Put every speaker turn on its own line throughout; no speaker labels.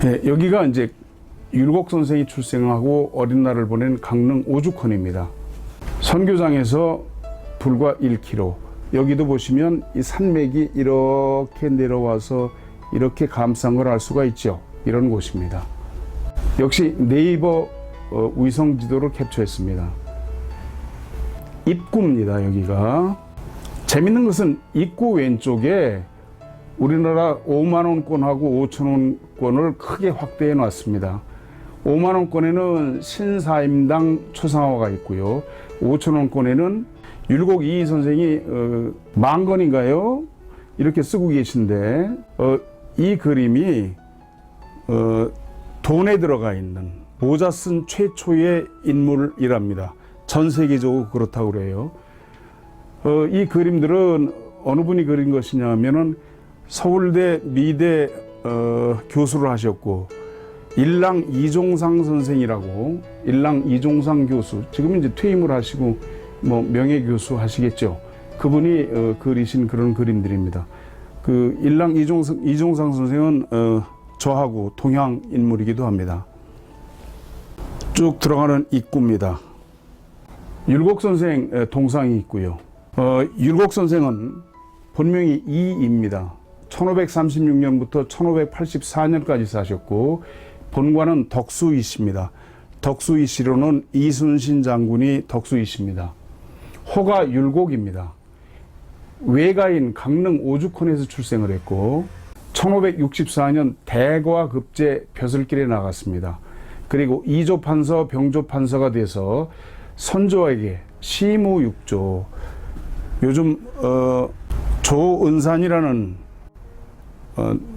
네, 여기가 이제 율곡 선생이 출생하고 어린 날을 보낸 강릉 오죽헌입니다. 선교장에서 불과 1km. 여기도 보시면 이 산맥이 이렇게 내려와서 이렇게 감싼 걸 알 수가 있죠. 이런 곳입니다. 역시 네이버 위성 지도로 캡처했습니다. 입구입니다. 여기가. 재밌는 것은 입구 왼쪽에 우리나라 5만원권하고 5천원권을 크게 확대해 놨습니다. 5만원권에는 신사임당 초상화가 있고요. 5천원권에는 율곡 이이 선생이 만건인가요? 이렇게 쓰고 계신데 이 그림이 돈에 들어가 있는 모자 쓴 최초의 인물이랍니다. 전 세계적으로 그렇다고 그래요. 이 그림들은 어느 분이 그린 것이냐면은 서울대 미대 교수를 하셨고 일랑 이종상 선생이라고, 일랑 이종상 교수, 지금 이제 퇴임을 하시고 뭐 명예교수 하시겠죠. 그분이 그리신 그런 그림들입니다. 그 일랑 이종상 선생은 저하고 동양 인물이기도 합니다. 쭉 들어가는 입구입니다. 율곡 선생 동상이 있고요. 율곡 선생은 본명이 이입니다. 1536년부터 1584년까지 사셨고 본관은 덕수이씨입니다. 덕수이씨로는 이순신 장군이 덕수이씨입니다. 호가 율곡입니다. 외가인 강릉 오죽헌에서 출생을 했고 1564년 대과급제 벼슬길에 나갔습니다. 그리고 이조판서 병조판서가 돼서 선조에게 시무육조, 요즘 조은산이라는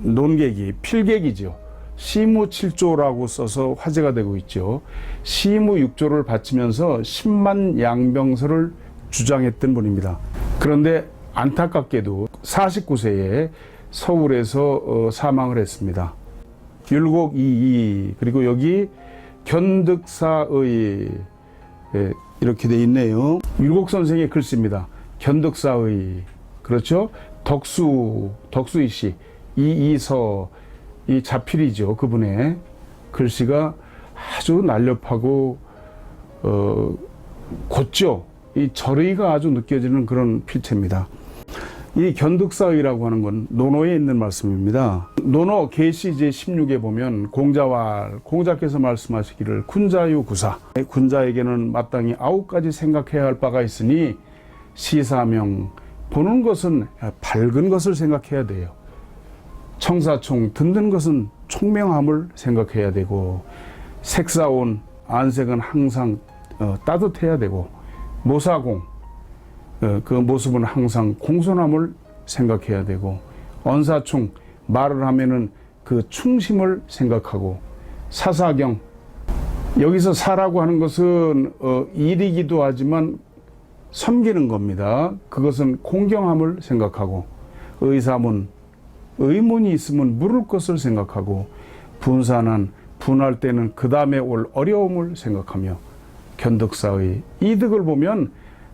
논객이 필객이죠. 시무칠조라고 써서 화제가 되고 있죠. 시무육조를 바치면서 10만 양병설을 주장했던 분입니다. 그런데 안타깝게도 49세에 서울에서 사망을 했습니다. 율곡 이이, 그리고 여기 견득사의 이렇게 돼 있네요. 율곡 선생의 글씨입니다. 견득사의, 그렇죠? 덕수이씨, 이이서, 이 자필이죠. 그분의 글씨가 아주 날렵하고 곧죠. 이 절의가 아주 느껴지는 그런 필체입니다. 이 견득사의라고 하는 건 논어에 있는 말씀입니다. 논어 계시 제16에 보면 공자께서 말씀하시기를 군자유구사, 군자에게는 마땅히 9가지 생각해야 할 바가 있으니 시사명, 보는 것은 밝은 것을 생각해야 돼요. 청사총, 듣는 것은 총명함을 생각해야 되고, 색사온, 안색은 항상 따뜻해야 되고, 모사공, 그 모습은 항상 공손함을 생각해야 되고, 언사충, 말을 하면은 그 충심을 생각하고, 사사경, 여기서 사라고 하는 것은 일이기도 하지만 섬기는 겁니다. 그것은 공경함을 생각하고, 의사문, 의문이 있으면 물을 것을 생각하고, 분산한, 분할 때는 그 다음에 올 어려움을 생각하며, 견득사의, 이득을 보면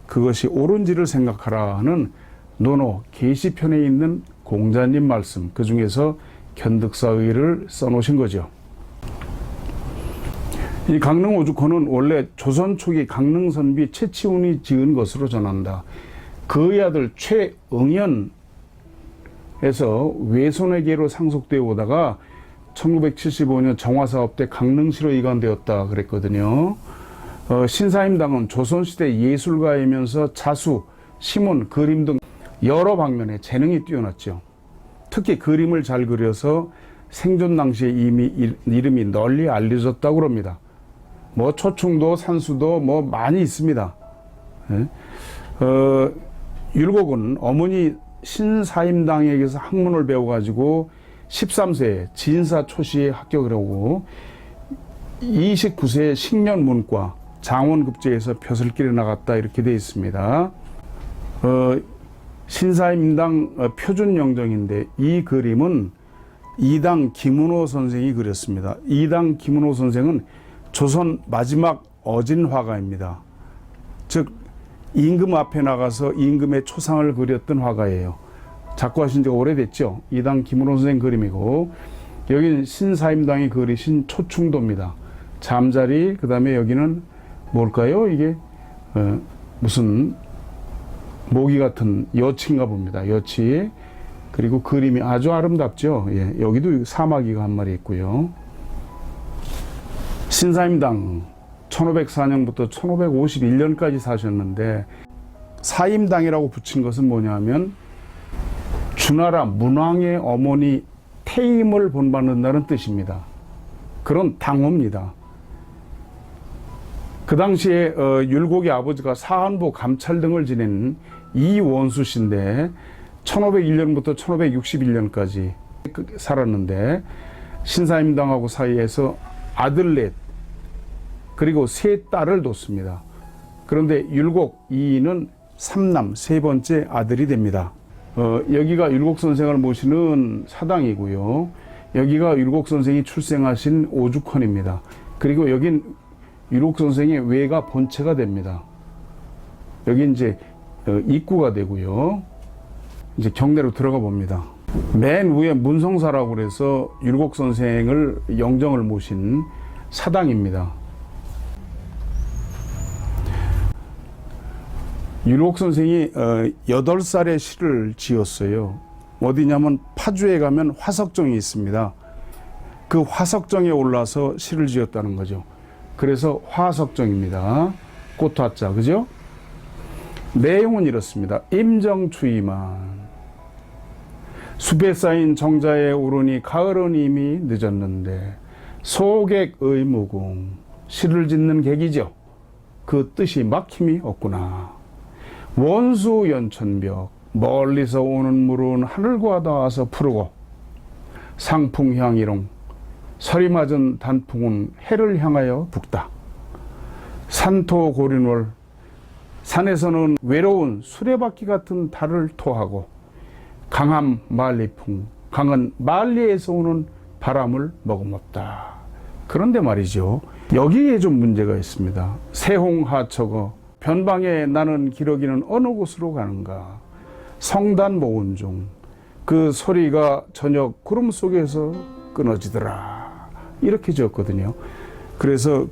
그것이 옳은지를 생각하라 하는 논어 계시편에 있는 공자님 말씀, 그 중에서 견득사의를 써놓으신 거죠. 이 강릉 오죽헌은 원래 조선 초기 강릉 선비 최치운이 지은 것으로 전한다. 그의 아들 최응연에서 외손에게로 상속되어 오다가 1975년 정화사업 때 강릉시로 이관되었다 그랬거든요. 신사임당은 조선시대 예술가이면서 자수, 시문, 그림 등 여러 방면에 재능이 뛰어났죠. 특히 그림을 잘 그려서 생존 당시에 이미 이름이 널리 알려졌다고 합니다. 뭐 초충도 산수도 뭐 많이 있습니다. 율곡은 어머니 신사임당에게서 학문을 배워가지고 13세에 진사 초시에 합격을 하고 29세에 식년문과 장원급제에서 벼슬길에 나갔다 이렇게 되어 있습니다. 신사임당 표준영정인데 이 그림은 이당 김은호 선생이 그렸습니다. 이당 김은호 선생은 조선 마지막 어진 화가입니다. 즉 임금 앞에 나가서 임금의 초상을 그렸던 화가예요. 작고하신 지가 오래됐죠. 이당 김은호 선생 그림이고 여기는 신사임당이 그리신 초충도입니다. 잠자리, 그 다음에 여기는 뭘까요? 이게 무슨 모기 같은 여치인가 봅니다. 여치. 그리고 그림이 아주 아름답죠. 예, 여기도 사마귀가 한 마리 있고요. 신사임당 1504년부터 1551년까지 사셨는데, 사임당이라고 붙인 것은 뭐냐면 주나라 문왕의 어머니 태임을 본받는다는 뜻입니다. 그런 당호입니다. 그 당시에 율곡의 아버지가 사한부 감찰 등을 지낸 이원수씨인데 1501년부터 1561년까지 살았는데, 신사임당하고 사이에서 아들넷 그리고 세 딸을 뒀습니다. 그런데 율곡 이인은 삼남 세 번째 아들이 됩니다. 여기가 율곡 선생을 모시는 사당이고요. 여기가 율곡 선생이 출생하신 오죽헌입니다. 그리고 여긴 율곡 선생의 외가 본체가 됩니다. 여기 이제 입구가 되고요. 이제 경내로 들어가 봅니다. 맨 위에 문성사라고 그래서 율곡 선생을 영정을 모신 사당입니다. 율곡 선생이 8살에 시를 지었어요. 어디냐면 파주에 가면 화석정이 있습니다. 그 화석정에 올라서 시를 지었다는 거죠. 그래서 화석정입니다. 꽃화자, 그죠? 내용은 이렇습니다. 임정추이만 숲에 쌓인 정자에 오르니 가을은 이미 늦었는데 소객의 무궁, 시를 짓는 객이죠. 그 뜻이 막힘이 없구나. 원수 연천벽, 멀리서 오는 물은 하늘과 닿아서 푸르고 상풍향이롱, 서리 맞은 단풍은 해를 향하여 북다. 산토 고린월, 산에서는 외로운 수레바퀴 같은 달을 토하고 강함 만리풍, 강은 만리에서 오는 바람을 머금었다. 그런데 말이죠, 여기에 좀 문제가 있습니다. 세홍하처거 변방에 나는 기러기는 어느 곳으로 가는가. 성단 모은 중 그 소리가 저녁 구름 속에서 끊어지더라. 이렇게 지었거든요. 그래서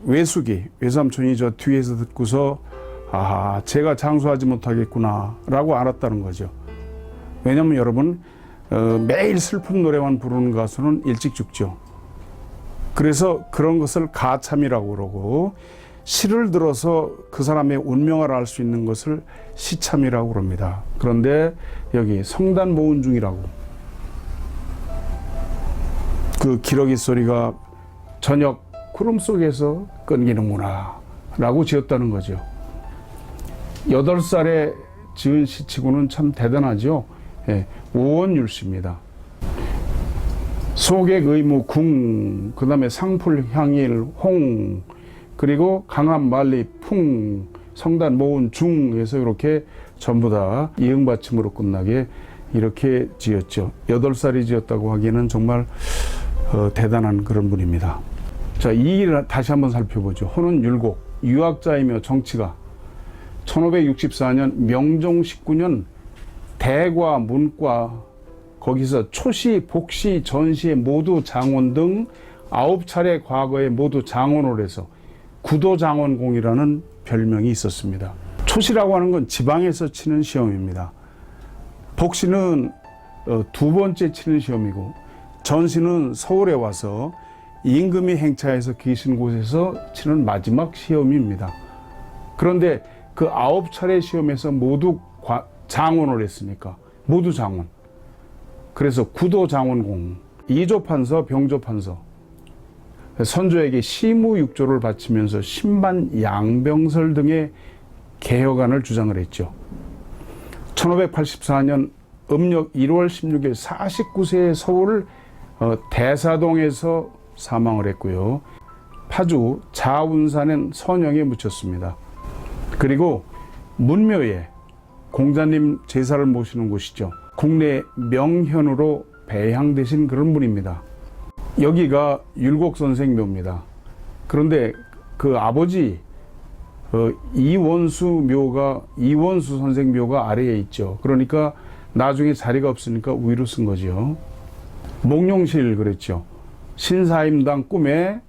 외숙이, 외삼촌이 저 뒤에서 듣고서 아, 제가 장수하지 못하겠구나 라고 알았다는 거죠. 왜냐면 여러분, 매일 슬픈 노래만 부르는 가수는 일찍 죽죠. 그래서 그런 것을 가참이라고 그러고, 시를 들어서 그 사람의 운명을 알 수 있는 것을 시참이라고 그럽니다. 그런데 여기 성단 모은 중이라고, 그 기러기 소리가 저녁 구름 속에서 끊기는구나 라고 지었다는 거죠. 8살에 지은 시치고는 참 대단하죠. 예, 오원율시입니다. 소객 의무 궁, 그 다음에 상풀 향일 홍, 그리고 강함 만리 풍, 성단 모은 중에서 이렇게 전부 다 이응받침으로 끝나게 이렇게 지었죠. 8살이 지었다고 하기에는 정말 대단한 그런 분입니다. 자, 이 일을 다시 한번 살펴보죠. 호는 율곡, 유학자이며 정치가 1564년 명종 19년 대과, 문과, 거기서 초시, 복시, 전시에 모두 장원 등 9차례 과거에 모두 장원을 해서 구도장원공이라는 별명이 있었습니다. 초시라고 하는 건 지방에서 치는 시험입니다. 복시는 2번째 치는 시험이고, 전시는 서울에 와서 임금이 행차해서 계신 곳에서 치는 마지막 시험입니다. 그런데 그 9차례 시험에서 모두 장원을 했으니까 모두 장원. 그래서 구도장원공, 이조판서, 병조판서, 선조에게 시무육조를 바치면서 신반 양병설 등의 개혁안을 주장을 했죠. 1584년 음력 1월 16일 49세의 서울 대사동에서 사망을 했고요. 파주 자운산엔 선영에 묻혔습니다. 그리고 문묘에 공자님 제사를 모시는 곳이죠. 국내 명현으로 배향되신 그런 분입니다. 여기가 율곡 선생 묘입니다. 그런데 그 아버지 이원수 선생 묘가 아래에 있죠. 그러니까 나중에 자리가 없으니까 위로 쓴 거죠. 몽룡실 그랬죠. 신사임당 꿈에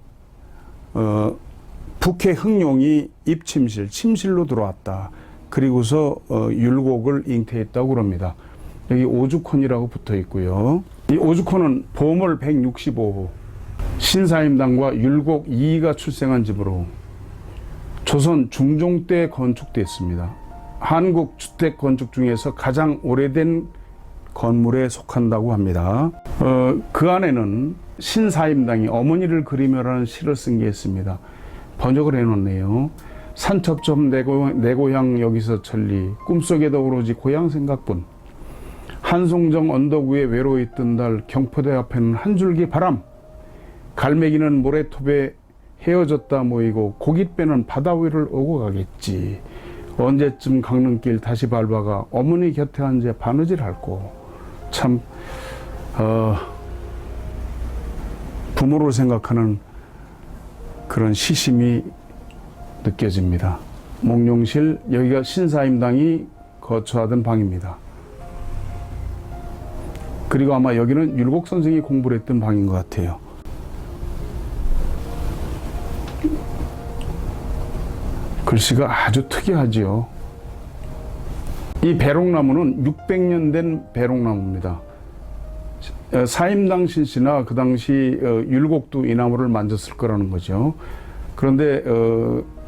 북해 흥룡이 입침실, 침실로 들어왔다. 그리고서 율곡을 잉태했다고 그럽니다. 여기 오죽헌이라고 붙어 있고요. 이 오죽헌은 보물 165호, 신사임당과 율곡 2가 출생한 집으로 조선 중종 때 건축됐습니다. 한국 주택 건축 중에서 가장 오래된 건물에 속한다고 합니다. 그 안에는 신사임당이 어머니를 그리며라는 시를 쓴 게 있습니다. 번역을 해놓네요. 산첩점 내 고향 여기서 천리, 꿈속에도 오로지 고향 생각뿐. 한송정 언덕 위에 외로이 뜬 달, 경포대 앞에는 한 줄기 바람. 갈매기는 모래톱에 헤어졌다 모이고 고깃배는 바다 위를 오고 가겠지. 언제쯤 강릉길 다시 밟아가 어머니 곁에 앉아 바느질 할꼬. 참 부모를 생각하는 그런 시심이 느껴집니다. 몽룡실, 여기가 신사임당이 거처하던 방입니다. 그리고 아마 여기는 율곡 선생이 공부를 했던 방인 것 같아요. 글씨가 아주 특이하지요. 이 배롱나무는 600년 된 배롱나무입니다. 사임당 신씨나 그 당시 율곡도 이 나무를 만졌을 거라는 거죠. 그런데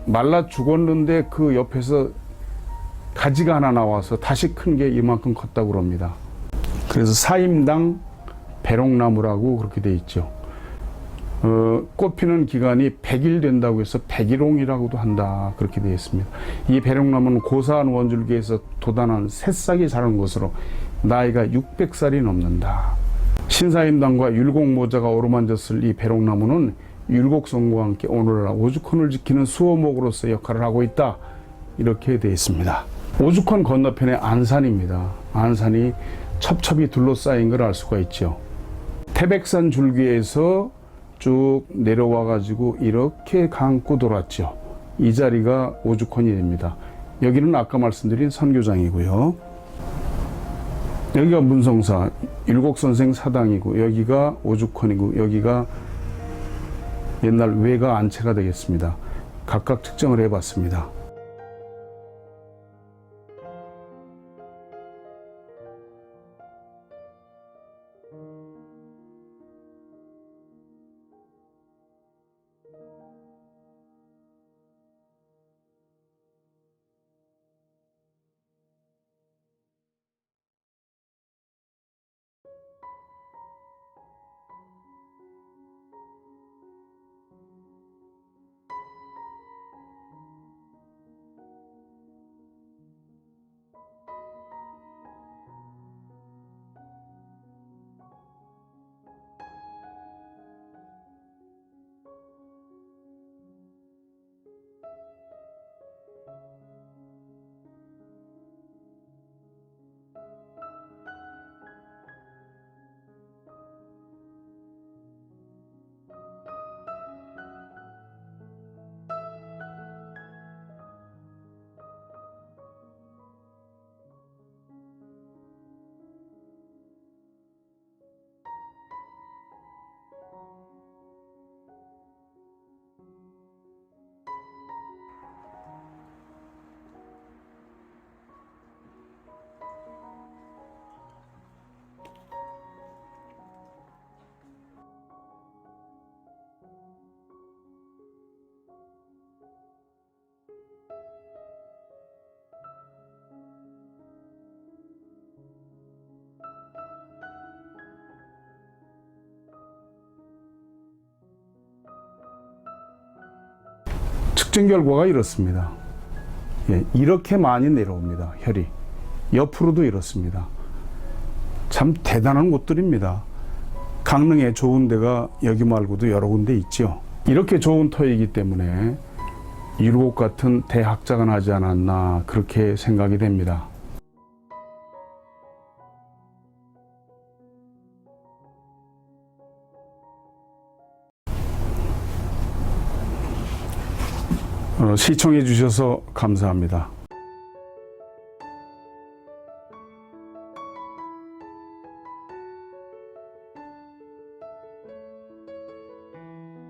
말라 죽었는데 그 옆에서 가지가 하나 나와서 다시 큰 게 이만큼 컸다고 합니다. 그래서 사임당 배롱나무라고 그렇게 돼 있죠. 꽃피는 기간이 100일 된다고 해서 백일홍이라고도 한다, 그렇게 되어 있습니다. 이 배롱나무는 고사한 원줄기에서 돋아난 새싹이 자란 것으로 나이가 600살이 넘는다. 신사임당과 율곡 모자가 어루만졌을 이 배롱나무는 율곡성과 함께 오늘날 오죽헌을 지키는 수호목으로서 역할을 하고 있다, 이렇게 되어 있습니다. 오죽헌 건너편에 안산입니다. 안산이 첩첩이 둘러싸인 걸 알 수가 있죠. 태백산 줄기에서 쭉 내려와 가지고 이렇게 감고 돌았죠. 이 자리가 오죽헌이 됩니다. 여기는 아까 말씀드린 선교장이고요. 여기가 문성사, 율곡 선생 사당이고, 여기가 오죽헌이고, 여기가 옛날 외가 안채가 되겠습니다. 각각 측정을 해봤습니다. 측정 결과가 이렇습니다. 예, 이렇게 많이 내려옵니다. 혈이. 옆으로도 이렇습니다. 참 대단한 곳들입니다. 강릉에 좋은 데가 여기 말고도 여러 군데 있죠. 이렇게 좋은 터이기 때문에 율곡 같은 대학자가 나지 않았나, 그렇게 생각이 됩니다. 시청해 주셔서 감사합니다.